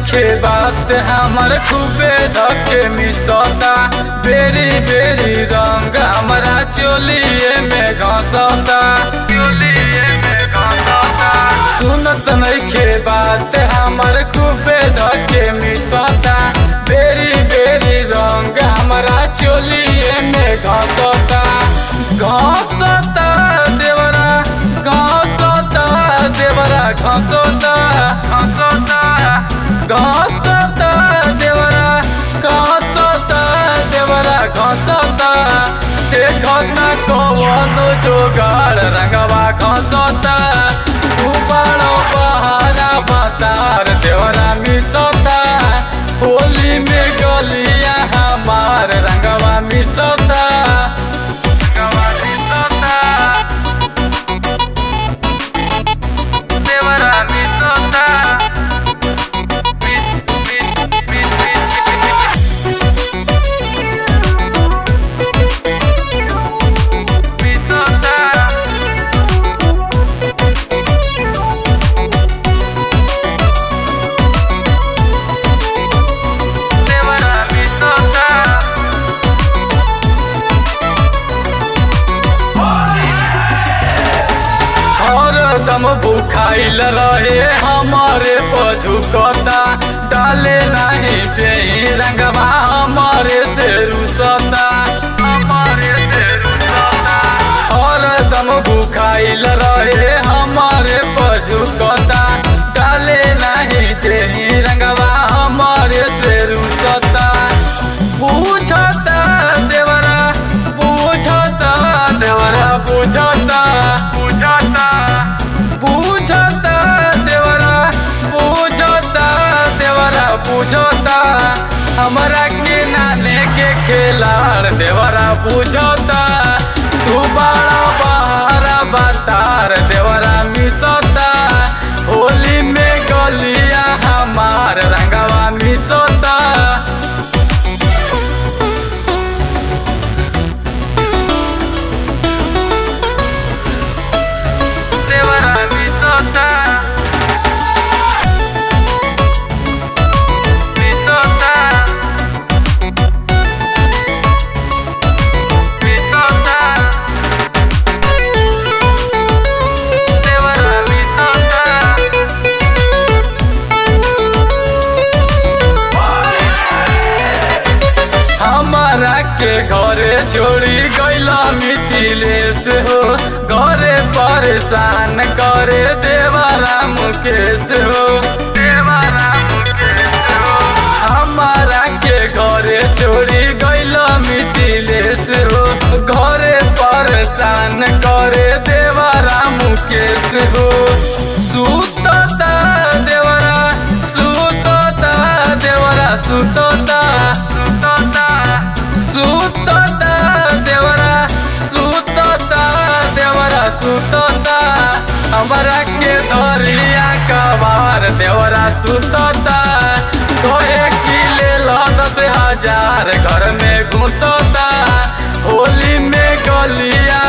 नइखे बात हमर खूबे धके मिसता। बेरी बेरी रंग हमरा चोलिए में घसता। सुनत नइखे बात हमर खूबे धके मिसता। बेरी बेरी रंग हमरा चोलिए में घसता। घसता देवरा घसता देवरा घसता घसता देवरा घसता देवरा घसता। देखत ना कवनो जोगाड़ रंगवा घसता। उबाड़ो बहारा बतार देवरा मिसता। होली में गलिया हमार रंगवा मिसता। दम भूखाइल रहे हमारे पझुकता। डाले नहीं दे रंगवा हमारे से रुसता। और दम भूखाइल रहे हमारे पझुकता। डाले नहीं दे रंगवा हमारे से रुसता। पूछता देवरा पूछता देवरा पूछता पूछता देवरा पूछता देवरा पूछता। हमरा के नाने के खिलाड़ देवरा पूछता। तू बड़ा बहारा बतार देवरा मिसता। होली में गलिया हमार रंगवा मिसता। हमारा के घरे छोड़ी गैला मिथिलेश हो। घरे परेशान करे देवरा मुकेश हो। हमारा के घरे छोड़ी गैला मिथिलेश हो। घरे परेशान करे देवरा मुकेश हो। सुतता देवरा सुतता देवरा सुतता सुतता देवरा सुतता देवरा सुतता। हमरा के धरिया कबार देवरा सुतता। कोहे की ले 10,000 घर में घुसता। होली में गलिया